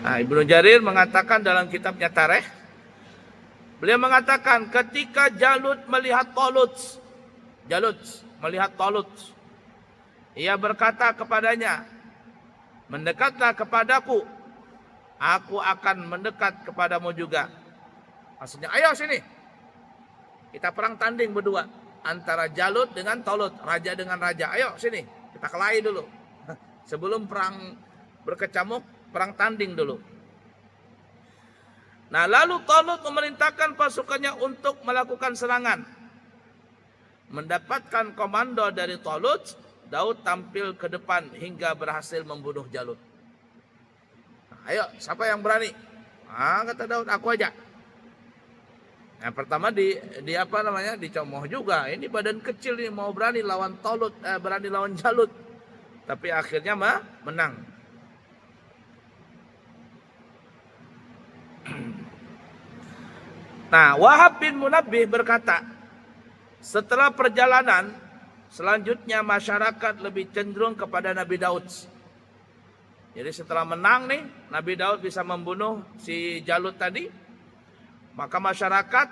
Nah, Ibnu Jarir mengatakan dalam kitabnya Tarikh, beliau mengatakan ketika Jalut melihat Talut, ia berkata kepadanya, mendekatlah kepadaku, aku akan mendekat kepadamu juga. Maksudnya, ayo sini, kita perang tanding berdua antara Jalut dengan Talut, raja dengan raja. Ayo sini, kita kelahi dulu. Sebelum perang berkecamuk, perang tanding dulu. Nah, lalu Talut memerintahkan pasukannya untuk melakukan serangan. Mendapatkan komando dari Talut, Daud tampil ke depan hingga berhasil membunuh Jalut. Nah, ayo, siapa yang berani? Ah, kata Daud, aku aja. Nah, pertama dicomooh juga. Ini badan kecil nih mau berani lawan Talut, berani lawan Jalut. Tapi akhirnya menang. Nah, Wahab bin Munabbih berkata, setelah perjalanan, selanjutnya masyarakat lebih cenderung kepada Nabi Daud. Jadi setelah menang nih, Nabi Daud bisa membunuh si Jalut tadi, maka masyarakat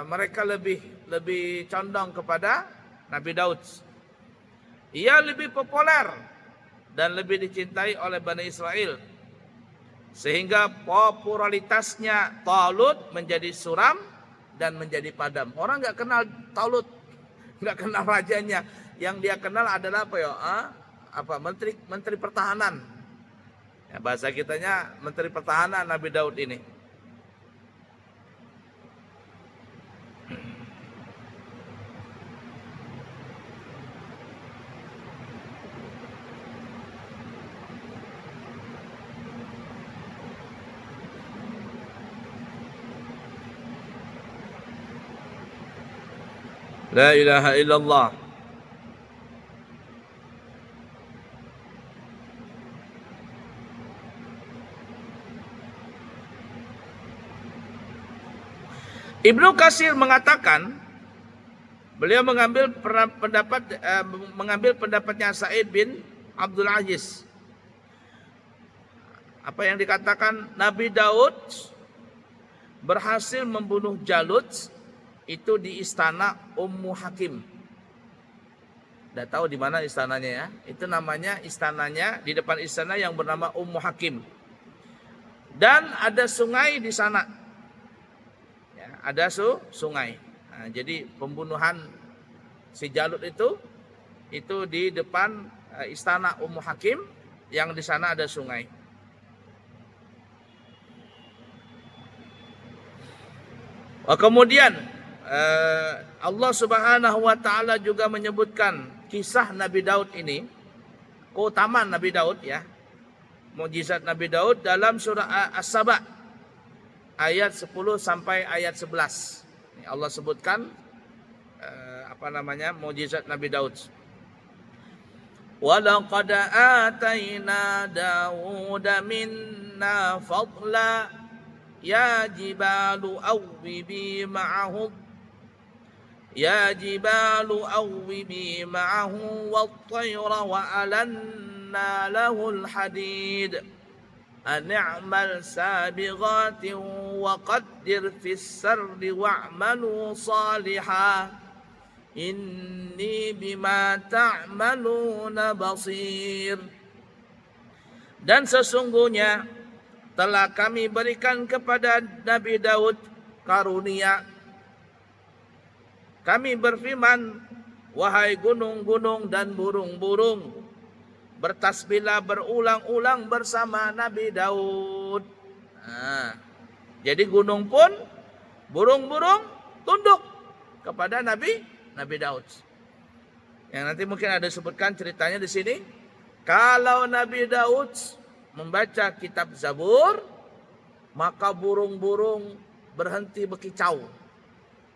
mereka lebih condong kepada Nabi Daud. Ia lebih populer dan lebih dicintai oleh Bani Israel, sehingga popularitasnya Talut menjadi suram dan menjadi padam. Orang nggak kenal Talut, nggak kenal rajanya. Yang dia kenal adalah menteri pertahanan. Ya, bahasa kitanya menteri pertahanan Nabi Daud ini. La ilaha illallah. Ibnu Katsir mengatakan, beliau mengambil pendapatnya Sa'id bin Abdul Aziz. Apa yang dikatakan Nabi Daud berhasil membunuh Jalut itu di istana Ummu Hakim. Udah tahu di mana istananya ya? Itu namanya istananya, di depan istana yang bernama Ummu Hakim. Dan ada sungai di sana. Ya, ada sungai. Nah, jadi pembunuhan si Jalut itu di depan istana Ummu Hakim yang di sana ada sungai. Kemudian Allah Subhanahu wa taala juga menyebutkan kisah Nabi Daud ini, keutamaan Nabi Daud ya, mukjizat Nabi Daud dalam surah As-Saba ayat 10 sampai ayat 11. Ini Allah sebutkan mukjizat Nabi Daud. Wa laqad atayna Dauda minna fadla ya jibalu awwibi ma'ahu wat-tayra wa alanna lahul hadid an i'mal sabighatin wa qaddir fis sarri wa'malu salihan inni bima ta'maluna basir. Dan sesungguhnya telah kami berikan kepada Nabi Daud karunia. Kami berfirman, wahai gunung-gunung dan burung-burung, bertasbihlah berulang-ulang bersama Nabi Daud. Nah, jadi gunung pun, burung-burung tunduk kepada Nabi Daud. Yang nanti mungkin ada sebutkan ceritanya di sini. Kalau Nabi Daud membaca kitab Zabur, maka burung-burung berhenti berkicau.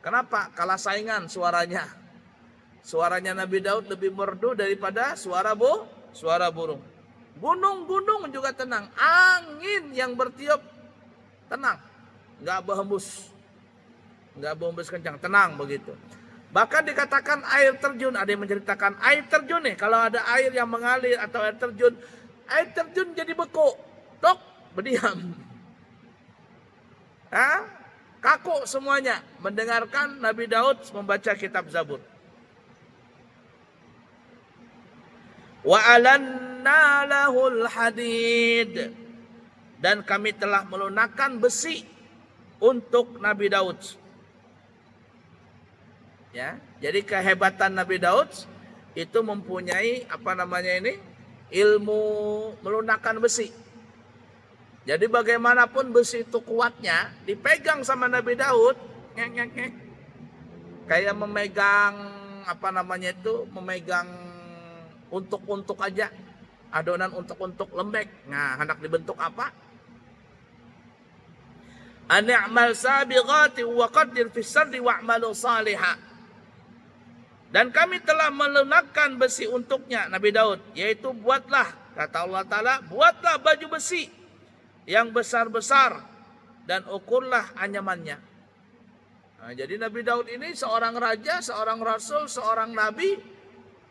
Kenapa? Kalah saingan suaranya. Suaranya Nabi Daud lebih merdu daripada suara burung. Gunung-gunung juga tenang. Angin yang bertiup tenang. Nggak berhembus kencang. Tenang begitu. Bahkan dikatakan air terjun. Ada yang menceritakan air terjun nih. Kalau ada air yang mengalir atau air terjun jadi beku. tok berdiam. Kaku semuanya mendengarkan Nabi Daud membaca kitab Zabur. Wa alanna lahul hadid, dan kami telah melunakkan besi untuk Nabi Daud. Ya, jadi kehebatan Nabi Daud itu mempunyai ilmu melunakkan besi. Jadi bagaimanapun besi itu kuatnya, dipegang sama Nabi Daud, kayak memegang memegang untuk aja, adonan untuk lembek. Nah, hendak dibentuk apa? Ani'mal sabighati wa qaddir fis sardi wa'malu salihah. Dan kami telah melunakkan besi untuknya Nabi Daud, yaitu buatlah, kata Allah Ta'ala, buatlah baju besi yang besar-besar dan ukurlah anyamannya. Nah, jadi Nabi Daud ini seorang raja, seorang rasul, seorang nabi,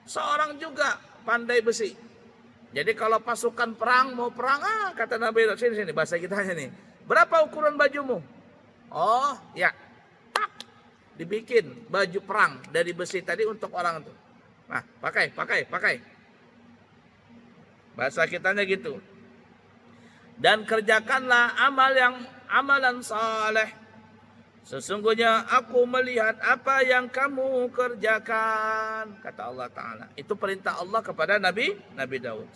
seorang juga pandai besi. Jadi kalau pasukan perang mau perang, kata Nabi Daud, sini bahasa kita aja nih. Berapa ukuran bajumu? Oh, ya. Dibikin baju perang dari besi tadi untuk orang itu. Nah, pakai. Bahasa kitanya gitu. Dan kerjakanlah amalan saleh. Sesungguhnya aku melihat apa yang kamu kerjakan, kata Allah Ta'ala. Itu perintah Allah kepada Nabi Daud.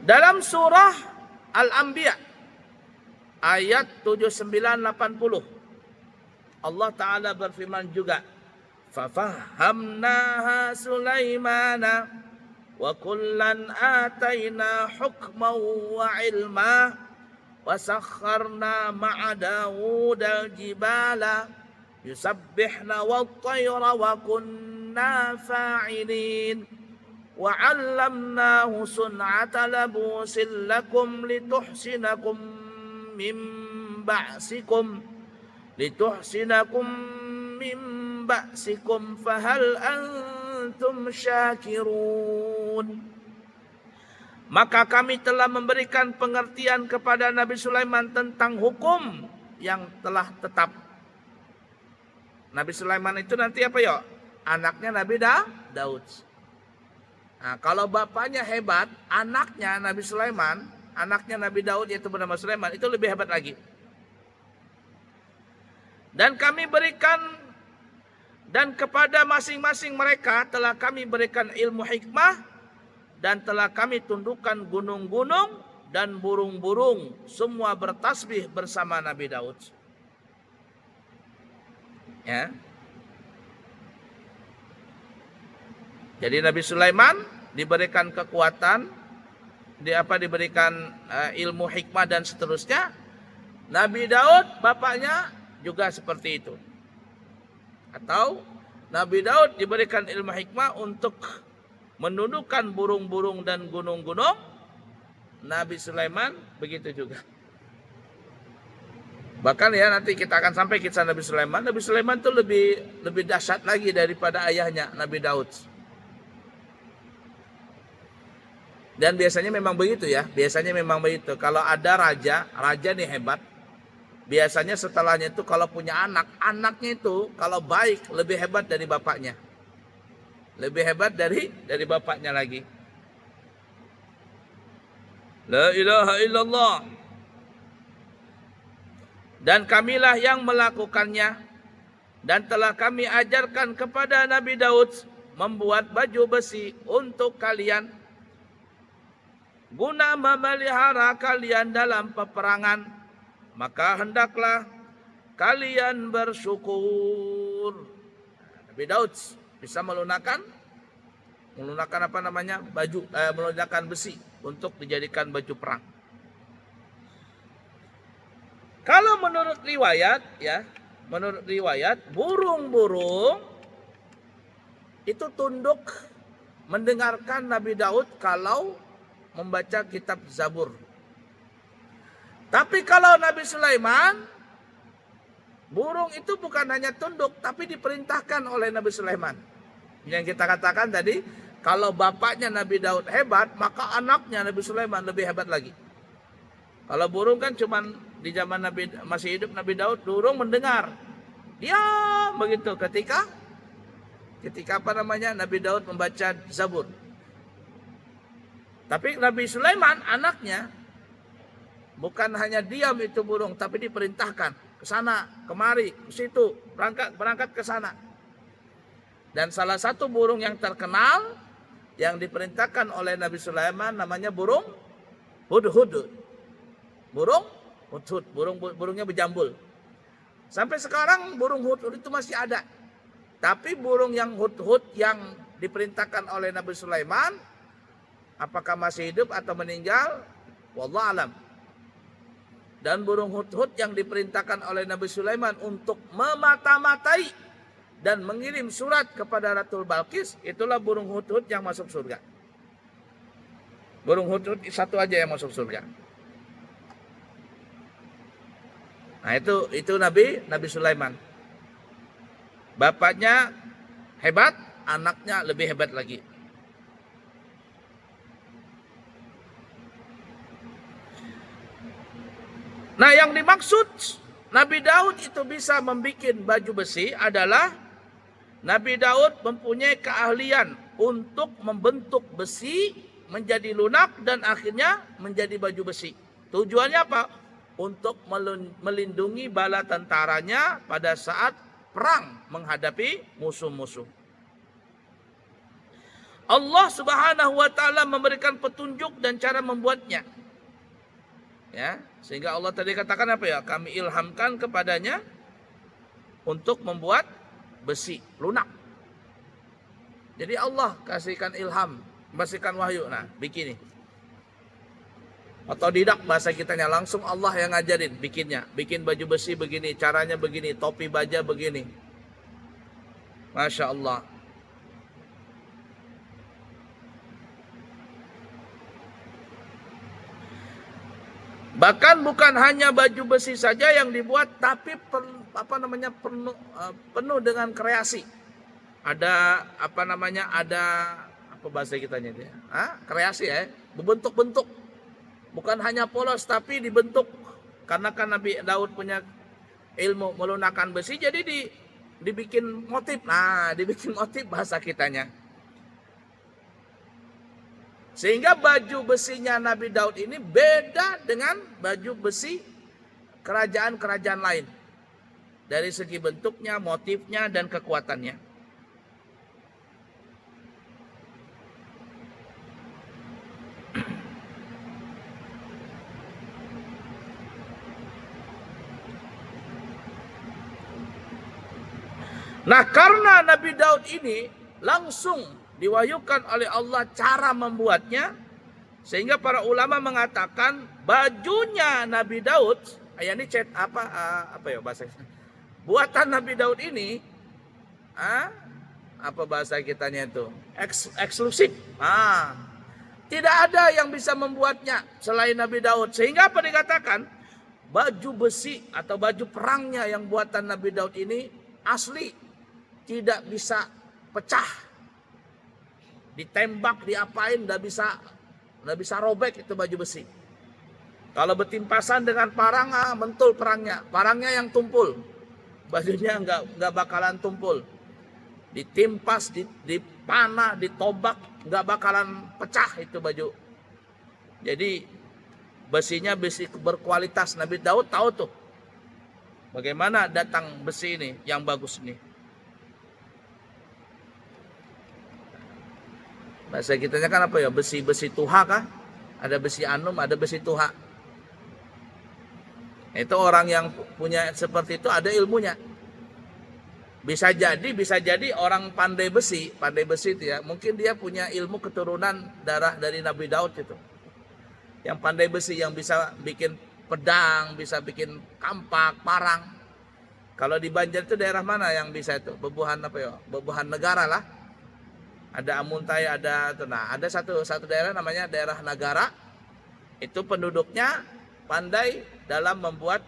Dalam surah Al-Anbiya ayat 79-80, Allah Ta'ala berfirman juga, fafahamnaha Sulaimana wa kullan atayna hukman wa ilma wa sakharna ma'a Dawud al-jibala yusabbihna wat-tayra wa kunna fa'ilin wa 'allamnahu sun'ata labusin lakum lituhsinakum min ba'sikum fahal antum syakirun. Maka kami telah memberikan pengertian kepada Nabi Sulaiman tentang hukum yang telah tetap. Nabi Sulaiman itu nanti apa ya? Anaknya Nabi Daud. Nah, kalau bapaknya hebat, anaknya Nabi Sulaiman, anaknya Nabi Daud yaitu bernama Sulaiman, itu lebih hebat lagi. Dan kami berikan, dan kepada masing-masing mereka telah kami berikan ilmu hikmah, dan telah kami tundukkan gunung-gunung dan burung-burung, semua bertasbih bersama Nabi Daud. Ya. Jadi Nabi Sulaiman diberikan kekuatan, diberikan ilmu hikmah dan seterusnya. Nabi Daud bapaknya juga seperti itu. Atau Nabi Daud diberikan ilmu hikmah untuk menundukkan burung-burung dan gunung-gunung. Nabi Sulaiman begitu juga. Bahkan ya nanti kita akan sampai kisah Nabi Sulaiman. Nabi Sulaiman itu lebih dahsyat lagi daripada ayahnya Nabi Daud. Dan biasanya memang begitu ya. Biasanya memang begitu. Kalau ada raja nih hebat. Biasanya setelahnya itu kalau punya anak, anaknya itu kalau baik lebih hebat dari bapaknya. Lebih hebat dari bapaknya lagi. La ilaha illallah. Dan kamilah yang melakukannya. Dan telah kami ajarkan kepada Nabi Daud membuat baju besi untuk kalian, guna memelihara kalian dalam peperangan. Maka hendaklah kalian bersyukur. Nabi Daud bisa melunakkan baju, melunakkan besi untuk dijadikan baju perang. Kalau menurut riwayat burung-burung itu tunduk mendengarkan Nabi Daud kalau membaca kitab Zabur. Tapi kalau Nabi Sulaiman, burung itu bukan hanya tunduk, tapi diperintahkan oleh Nabi Sulaiman. Yang kita katakan tadi, Kalau bapaknya Nabi Daud hebat, maka anaknya Nabi Sulaiman lebih hebat lagi. Kalau burung kan cuman di zaman Nabi masih hidup Nabi Daud, burung mendengar. Diam begitu ketika Nabi Daud membaca Zabur. Tapi Nabi Sulaiman anaknya bukan hanya diam itu burung, tapi diperintahkan ke sana, kemari, ke situ, berangkat ke sana. Dan salah satu burung yang terkenal yang diperintahkan oleh Nabi Sulaiman namanya burung hudhud. Burung hudhud, burungnya berjambul. Sampai sekarang burung hudhud itu masih ada. Tapi burung yang hudhud yang diperintahkan oleh Nabi Sulaiman, apakah masih hidup atau meninggal? Wallahu alam. Dan burung hudhud yang diperintahkan oleh Nabi Sulaiman untuk memata-matai dan mengirim surat kepada Ratu Balqis, itulah burung hudhud yang masuk surga. Burung hudhud satu aja yang masuk surga. Nah itu Nabi Sulaiman. Bapaknya hebat, anaknya lebih hebat lagi. Nah yang dimaksud Nabi Daud itu bisa membuat baju besi adalah Nabi Daud mempunyai keahlian untuk membentuk besi menjadi lunak dan akhirnya menjadi baju besi. Tujuannya apa? Untuk melindungi bala tentaranya pada saat perang menghadapi musuh-musuh. Allah Subhanahu wa taala memberikan petunjuk dan cara membuatnya. Ya, sehingga Allah tadi katakan apa ya? Kami ilhamkan kepadanya untuk membuat besi lunak. Jadi Allah kasihkan ilham, kasihkan wahyu. Nah, bikin nih. Otodidak bahasa kitanya, langsung Allah yang ngajarin bikinnya. Bikin baju besi begini, caranya begini, topi baja begini. Masya Allah. Bahkan bukan hanya baju besi saja yang dibuat, tapi penuh dengan kreasi. Ada apa bahasa kitanya dia? Kreasi ya, berbentuk-bentuk. Bukan hanya polos tapi dibentuk. Karena kan Nabi Daud punya ilmu melunakkan besi, jadi dibikin motif. Nah, dibikin motif bahasa kitanya. Sehingga baju besinya Nabi Daud ini beda dengan baju besi kerajaan-kerajaan lain. Dari segi bentuknya, motifnya, dan kekuatannya. Nah, karena Nabi Daud ini langsung diwahyukan oleh Allah cara membuatnya, sehingga para ulama mengatakan bajunya Nabi Daud, ini apa ya bahasa buatan Nabi Daud ini, apa bahasa kitanya itu eksklusif. Tidak ada yang bisa membuatnya selain Nabi Daud, sehingga apa dikatakan baju besi atau baju perangnya yang buatan Nabi Daud ini asli. Tidak bisa pecah, ditembak, diapain, nggak bisa robek itu baju besi. Kalau bertimpasan dengan parang, mentul parangnya yang tumpul, bajunya nggak bakalan tumpul. Ditimpas, dipanah, ditobak, nggak bakalan pecah itu baju. Jadi besinya besi berkualitas. Nabi Daud tahu tuh bagaimana datang besi ini yang bagus ini. Bahasa kitanya kan apa ya? Besi tuha kah? Ada besi anum, ada besi tuha. Itu orang yang punya seperti itu ada ilmunya. Bisa jadi orang pandai besi itu ya. Mungkin dia punya ilmu keturunan darah dari Nabi Daud itu. Yang pandai besi, yang bisa bikin pedang, bisa bikin kampak, parang. Kalau di Banjar itu daerah mana yang bisa itu? Bebuhan apa ya? Bebuhan negara lah. Ada Amuntai, ada satu daerah namanya daerah Nagara. Itu penduduknya pandai dalam membuat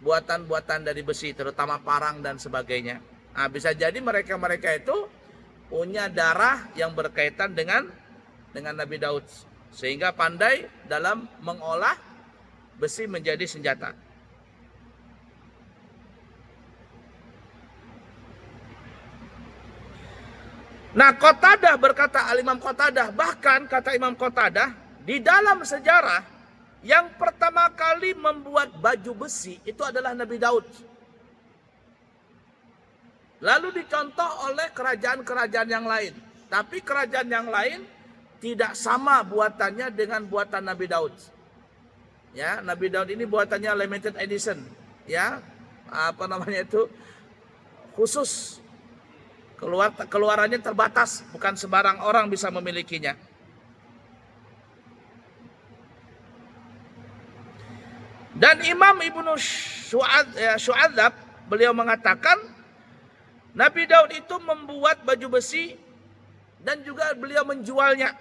buatan-buatan dari besi, terutama parang dan sebagainya. Nah, bisa jadi mereka itu punya darah yang berkaitan dengan Nabi Daud, sehingga pandai dalam mengolah besi menjadi senjata. Nah, Qatadah berkata, Al-Imam Qatadah, bahkan kata Imam Qatadah, di dalam sejarah yang pertama kali membuat baju besi itu adalah Nabi Daud. Lalu dicontoh oleh kerajaan-kerajaan yang lain. Tapi kerajaan yang lain tidak sama buatannya dengan buatan Nabi Daud. Ya, Nabi Daud ini buatannya limited edition. Ya, khusus. Keluarannya terbatas, bukan sembarang orang bisa memilikinya. Dan Imam Ibnu Syu'adzab beliau mengatakan Nabi Daud itu membuat baju besi dan juga beliau menjualnya.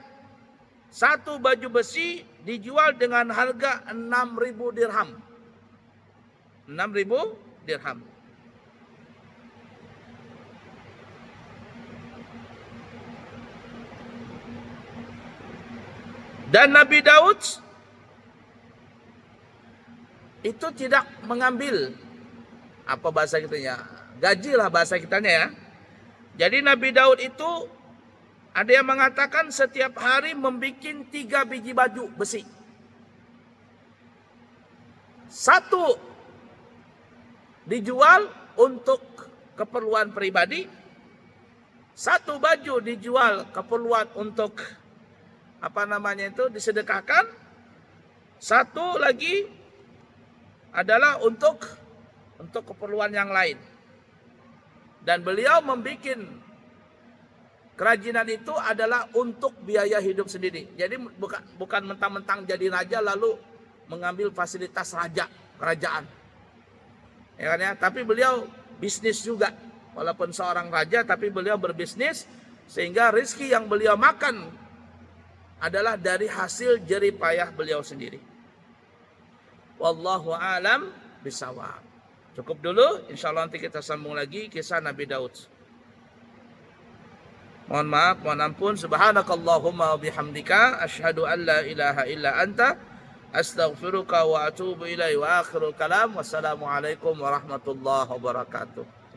Satu baju besi dijual dengan harga 6.000 dirham. 6.000 dirham. Dan Nabi Daud itu tidak mengambil apa bahasa kitanya, gaji lah bahasa kitanya ya. Jadi Nabi Daud itu ada yang mengatakan setiap hari membuat 3 biji baju besi. Satu dijual untuk keperluan pribadi, satu baju dijual keperluan untuk disedekahkan, satu lagi adalah untuk keperluan yang lain. Dan beliau membuat kerajinan itu adalah untuk biaya hidup sendiri. Jadi bukan mentang-mentang jadi raja lalu mengambil fasilitas kerajaan. Ya kan ya? Tapi beliau bisnis juga. Walaupun seorang raja tapi beliau berbisnis sehingga rezeki yang beliau makan adalah dari hasil jerih payah beliau sendiri. Wallahu a'lam bishawab. Cukup dulu, insyaallah nanti kita sambung lagi kisah Nabi Daud. Mohon maaf, mohon ampun. Subhanakallahumma wa bihamdika asyhadu an la ilaha illa anta astaghfiruka wa atubu ilaihi wa akhirul kalam. Wassalamualaikum warahmatullahi wabarakatuh.